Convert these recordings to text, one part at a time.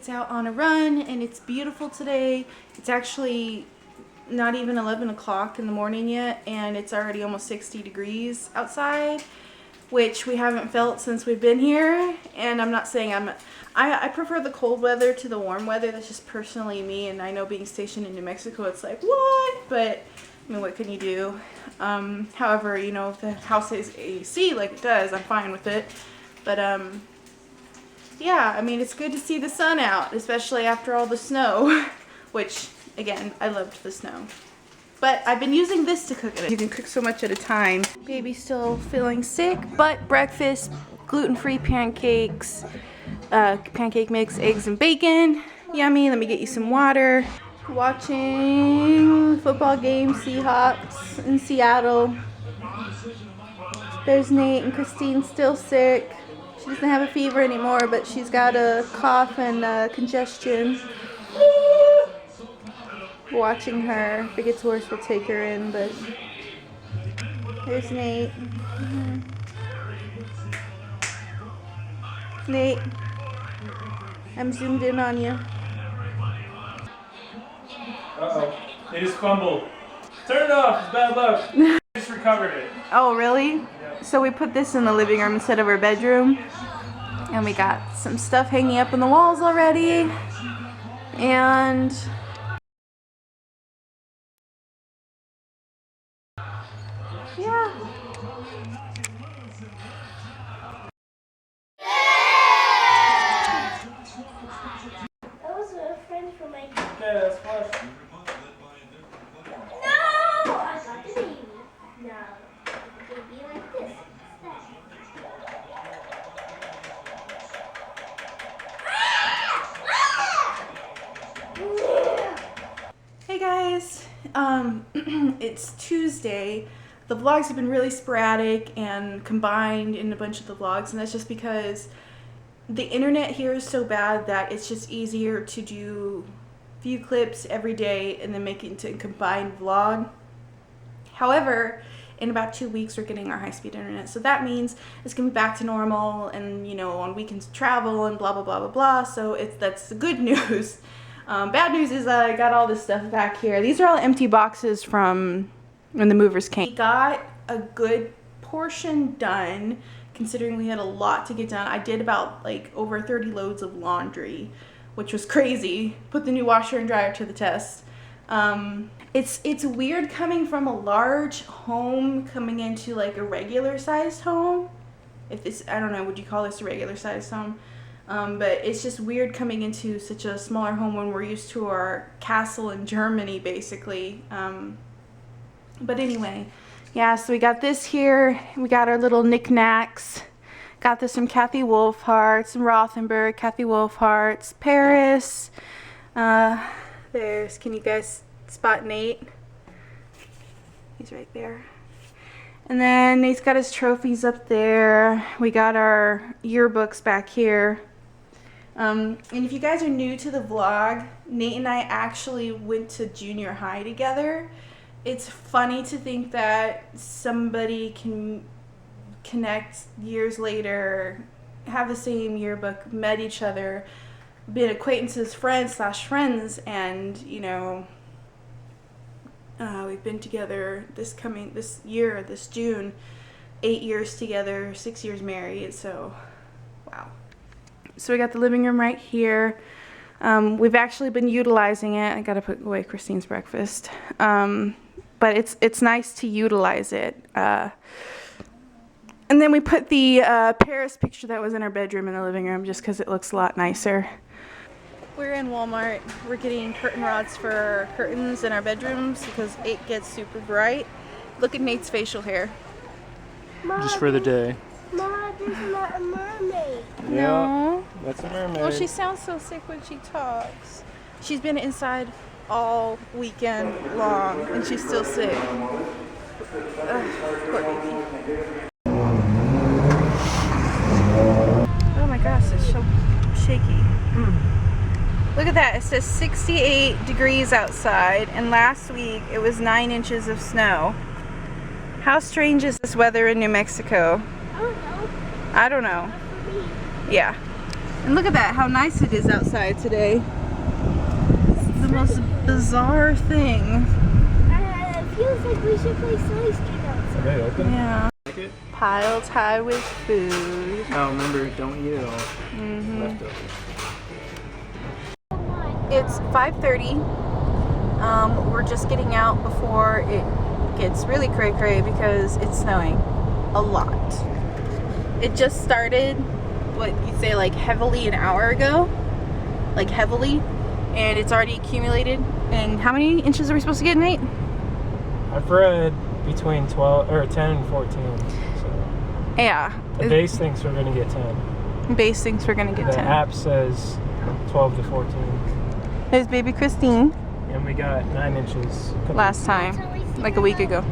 Nate's out on a run and it's beautiful today. It's actually not even 11 o'clock in the morning yet and it's already almost 60 degrees outside, which we haven't felt since we've been here. And I'm not saying I prefer the cold weather to the warm weather. That's just personally me, and I know being stationed in New Mexico it's like, what? But I mean, what can you do? However, you know, if the house is AC like it does, I'm fine with it. But yeah, I mean, it's good to see the sun out, especially after all the snow, which again, I loved the snow. But I've been using this to cook it. You can cook so much at a time. Baby's still feeling sick, but breakfast, gluten-free pancakes, pancake mix, eggs and bacon. Yummy. Let me get you some water. Watching football game, Seahawks in Seattle. There's Nate and Christine still sick. She doesn't have a fever anymore, but she's got a cough and congestion. Watching her. If it gets worse, we'll take her in, but there's Nate. Nate, I'm zoomed in on you. Uh-oh. They just fumbled. Turn it off. It's bad luck. I just recovered it. Oh, really? Yep. So we put this in the living room instead of our bedroom. And we got some stuff hanging up on the walls already. And yeah. That was a friend from my... Okay, that's fine. No! I got the baby. No. It would be like this. Hey guys, it's Tuesday. The vlogs have been really sporadic and combined in a bunch of the vlogs, and that's just because the internet here is so bad that it's just easier to do a few clips every day and then make it into a combined vlog. However, in about 2 weeks we're getting our high-speed internet, so that means it's gonna be back to normal, and you know, on weekends travel and blah blah blah blah blah. So that's the good news. Bad news is I got all this stuff back here. These are all empty boxes from when the movers came. We got a good portion done, considering we had a lot to get done. I did about like over 30 loads of laundry, which was crazy. Put the new washer and dryer to the test. It's weird coming from a large home coming into like a regular sized home. If this, I don't know, would you call this a regular sized home? But it's just weird coming into such a smaller home when we're used to our castle in Germany, basically. But anyway, yeah, so we got this here. We got our little knickknacks. Got this from Kathy Wolfhart, some Rothenberg, Kathy Wolfhart's, Paris. There's, can you guys spot Nate? He's right there. And then Nate's got his trophies up there. We got our yearbooks back here. And if you guys are new to the vlog, Nate and I actually went to junior high together. It's funny to think that somebody can connect years later, have the same yearbook, met each other, been acquaintances, friends, and you know, we've been together this June, 8 years together, 6 years married, so wow. So we got the living room right here. We've actually been utilizing it. I gotta put away Christine's breakfast. But it's nice to utilize it. And then we put the Paris picture that was in our bedroom in the living room just because it looks a lot nicer. We're in Walmart. We're getting curtain rods for our curtains in our bedrooms because it gets super bright. Look at Nate's facial hair. Mom, Just for the day. Mom, this is not a mermaid. No. That's a mermaid. Well, she sounds so sick when she talks. She's been inside all weekend long and she's still sick. Poor baby. Oh my gosh, it's so shaky. Look at that. It says 68 degrees outside, and last week it was 9 inches of snow. How strange is this weather in New Mexico? I don't know. I don't know. Yeah. And look at that, how nice it is outside today. It's the most bizarre thing. It feels like we should play Silly Street outside. Are they open? Yeah. Like it? Piled high with food. Oh, remember, don't eat it all. Leftovers. It's 5:30. We're just getting out before it gets really cray-cray because it's snowing a lot. It just started, what you say, like heavily an hour ago? Like heavily. And it's already accumulated. And how many inches are we supposed to get, Nate? I've read between 10 and 14. So Yeah. the base thinks we're going to get 10. Base thinks we're gonna get The 10. app says 12 to 14. There's baby Christine And we got 9 inches. last time, like a week ago.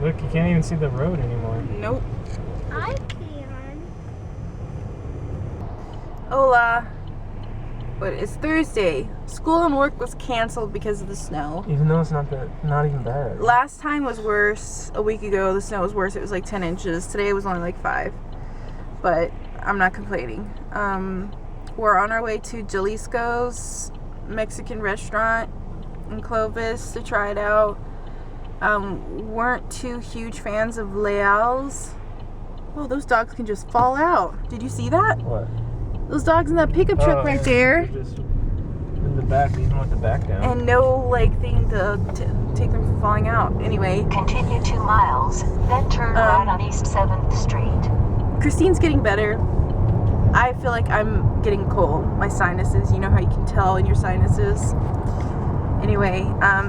Look, you can't even see the road anymore. Nope. I can. Hola. But it's Thursday. School and work was canceled because of the snow. Even though it's not even bad. Last time was worse. A week ago, the snow was worse. It was like 10 inches. Today it was only like 5. But I'm not complaining. We're on our way to Jalisco's Mexican restaurant in Clovis to try it out. Weren't too huge fans of Leal's. Oh, those dogs can just fall out. Did you see that? What? Those dogs in that pickup truck right there. They're just in the back, even with the back down. And no like thing to take them from falling out. Anyway, Continue 2 miles, then turn right on East 7th Street. Christine's getting better. I feel like I'm getting cold. My sinuses, you know how you can tell in your sinuses. Anyway,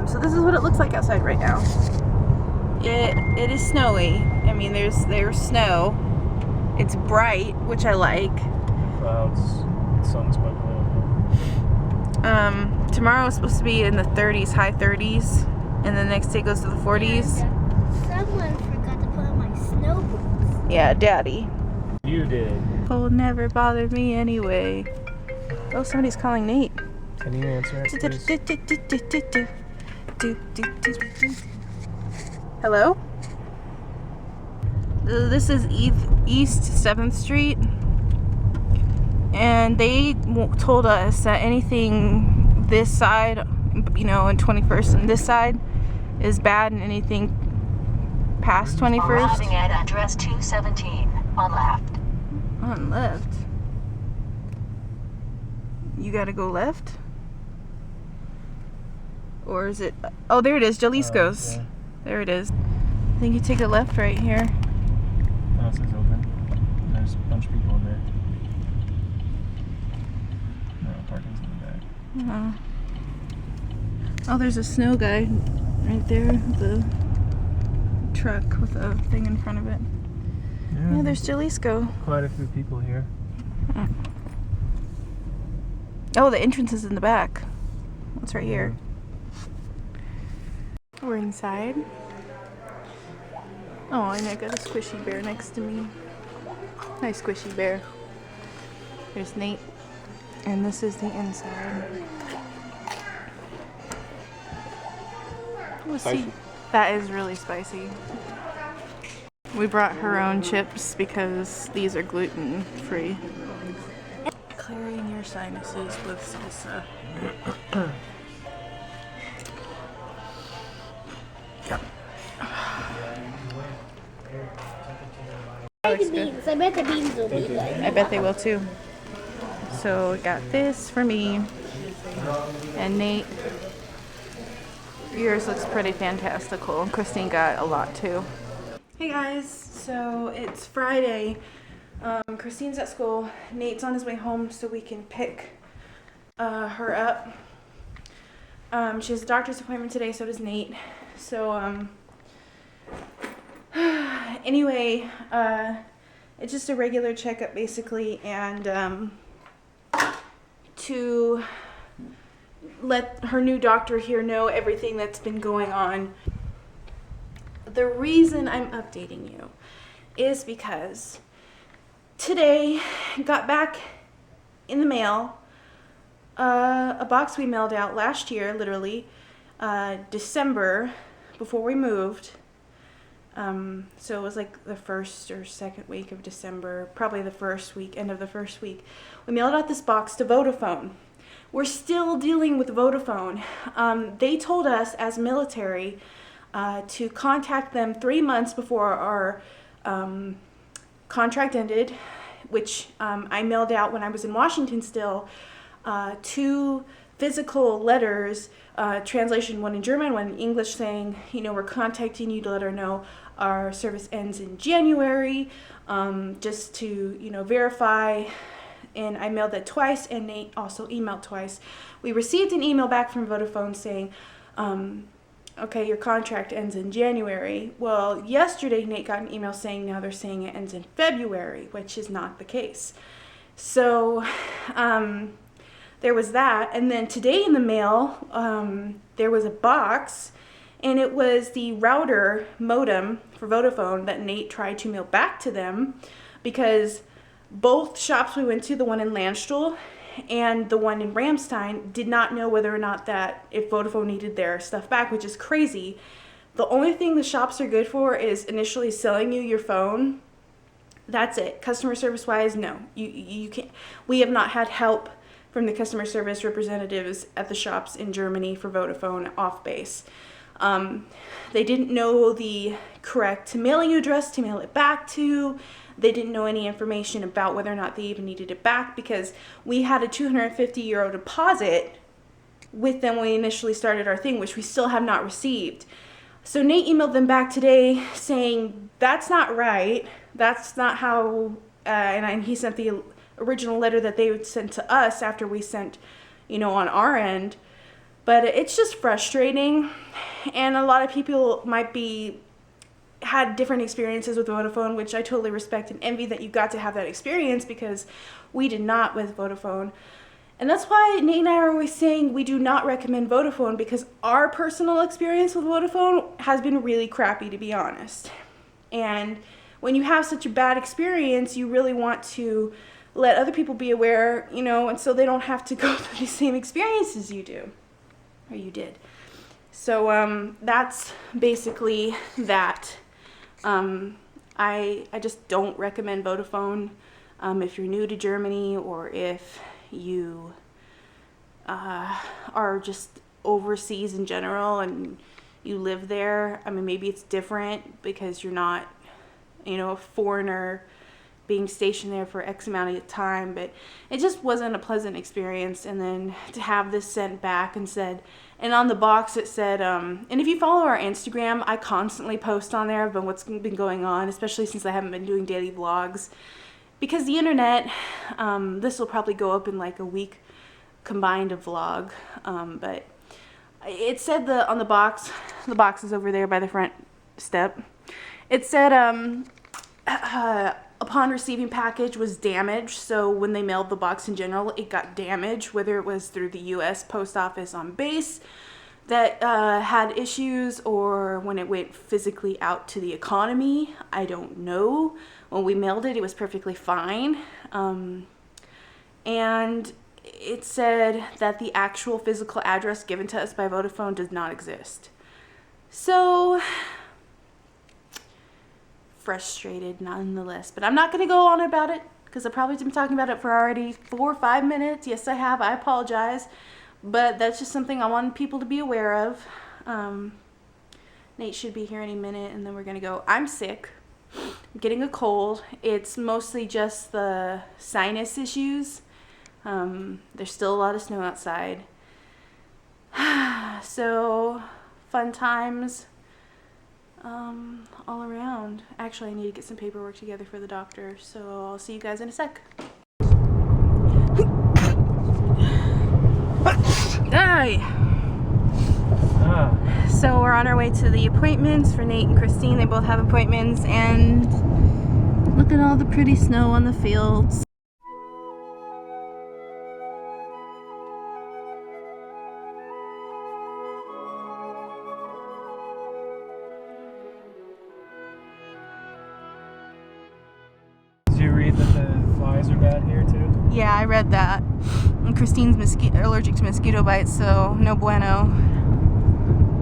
so this is what it looks like outside right now. It is snowy. I mean, there's snow. It's bright, which I like. Clouds, sun's bubbling. Tomorrow is supposed to be in the 30s, high 30s, and the next day goes to the 40s. Someone forgot to put on my snow boots. Yeah, Daddy. You did. Cold never bothered me anyway. Oh, somebody's calling Nate. Can you answer it, please? Hello? This is East 7th Street. And they told us that anything this side, you know, in 21st and this side is bad, and anything past 21st. Arriving at address 217 on left. On left. You gotta go left? Or is it? Oh, there it is, Jalisco's. Yeah. There it is. I think you take a left right here. Oh, it says open. There's a bunch of people in there. No, parking's in the back. Oh, there's a snow guy right there. The truck with a thing in front of it. Yeah, there's Jalisco. Quite a few people here. Oh, the entrance is in the back. It's right here. We're inside. Oh, and I got a squishy bear next to me. Nice squishy bear. There's Nate. And this is the inside. We'll see. That is really spicy. We brought her own chips because these are gluten free. Clearing your sinuses with salsa. I like the beans. I bet the beans will be good. I bet they will too. So we got this for me and Nate. Yours looks pretty fantastical. Christine got a lot too. Hey guys, so it's Friday. Christine's at school. Nate's on his way home so we can pick her up. She has a doctor's appointment today, so does Nate. So anyway, it's just a regular checkup basically, and to let her new doctor here know everything that's been going on. The reason I'm updating you is because today got back in the mail a box we mailed out last year, literally December, before we moved, So it was like the first or second week of December, probably the first week, end of the first week. We mailed out this box to Vodafone. We're still dealing with Vodafone. They told us as military to contact them 3 months before our contract ended, which I mailed out when I was in Washington still, 2 physical letters, translation, one in German, one in English, saying, you know, we're contacting you to let her know our service ends in January, just to, you know, verify. And I mailed that twice, and Nate also emailed twice. We received an email back from Vodafone saying, okay, your contract ends in January. Well, yesterday Nate got an email saying now they're saying it ends in February, which is not the case. So there was that. And then today in the mail, there was a box, and it was the router modem for Vodafone that Nate tried to mail back to them, because both shops we went to, the one in Landstuhl and the one in Ramstein, did not know whether or not that if Vodafone needed their stuff back, which is crazy. The only thing the shops are good for is initially selling you your phone. That's it. Customer service wise, no. You can't. We have not had help from the customer service representatives at the shops in Germany for Vodafone off base. They didn't know the correct mailing address to mail it back to. They didn't know any information about whether or not they even needed it back, because we had a 250 euro deposit with them when we initially started our thing, which we still have not received. So Nate emailed them back today saying that's not right. That's not how, and he sent the original letter that they would send to us after we sent, you know, on our end. But it's just frustrating, and a lot of people might be had different experiences with Vodafone, which I totally respect and envy that you got to have that experience, because we did not with Vodafone. And that's why Nate and I are always saying we do not recommend Vodafone, because our personal experience with Vodafone has been really crappy, to be honest. And when you have such a bad experience, you really want to let other people be aware, you know, and so they don't have to go through the same experiences you do, or you did. So that's basically that. I just don't recommend Vodafone if you're new to Germany, or if you are just overseas in general and you live there. I mean, maybe it's different because you're not, you know, a foreigner being stationed there for X amount of time, but it just wasn't a pleasant experience. And then to have this sent back and said, and on the box it said, and if you follow our Instagram, I constantly post on there about what's been going on, especially since I haven't been doing daily vlogs, because the internet, this will probably go up in like a week combined of vlog, but it said on the box is over there by the front step, it said upon receiving package was damaged. So when they mailed the box in general, it got damaged, whether it was through the US post office on base that had issues, or when it went physically out to the economy. I don't know. When we mailed it, it was perfectly fine. And it said that the actual physical address given to us by Vodafone does not exist. So frustrated nonetheless, but I'm not going to go on about it, because I've probably been talking about it for already 4 or 5 minutes. Yes, I have. I apologize, but that's just something I want people to be aware of. Nate should be here any minute, and then we're going to go. I'm sick. I'm getting a cold. It's mostly just the sinus issues. There's still a lot of snow outside. So, fun times all around. Actually, I need to get some paperwork together for the doctor, so I'll see you guys in a sec. So we're on our way to the appointments for Nate and Christine. They both have appointments, and look at all the pretty snow on the fields. Are bad here too? Yeah, I read that. And Christine's allergic to mosquito bites, so no bueno.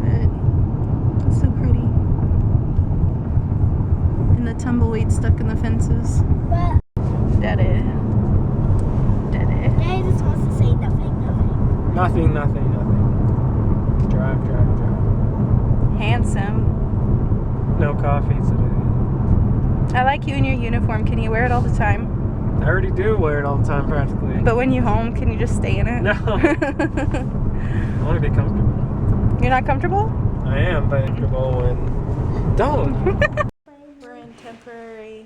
But it's so pretty. tumbleweed stuck in the fences. But Daddy. Daddy. Daddy just wants to say nothing. Nothing. Drive. Handsome. No coffee today. I like you in your uniform. Can you wear it all the time? I already do wear it all the time practically. But when you're home, can you just stay in it? No. I want to be comfortable. You're not comfortable? I am comfortable when... Don't! We're in temporary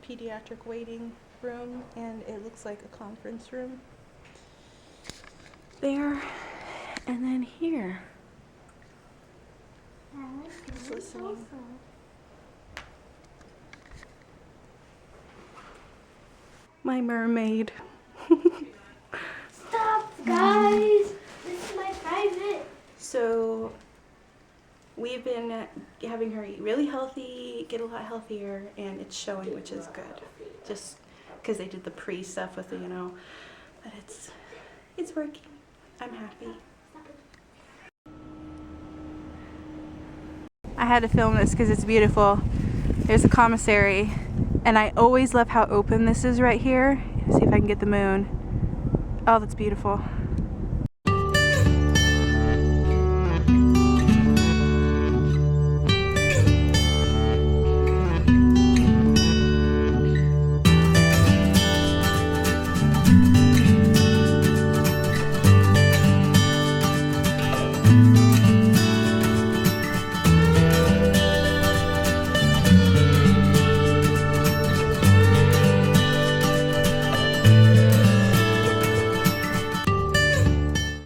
pediatric waiting room, and it looks like a conference room. There, and then here. Just listening. My mermaid. Stop, guys. This is my private. So we've been having her eat really healthy, get a lot healthier, and it's showing, which is good. Just because they did the pre stuff with it, you know. But it's working. I'm happy. I had to film this because it's beautiful. There's a commissary, and I always love how open this is right here. See if I can get the moon. Oh, that's beautiful.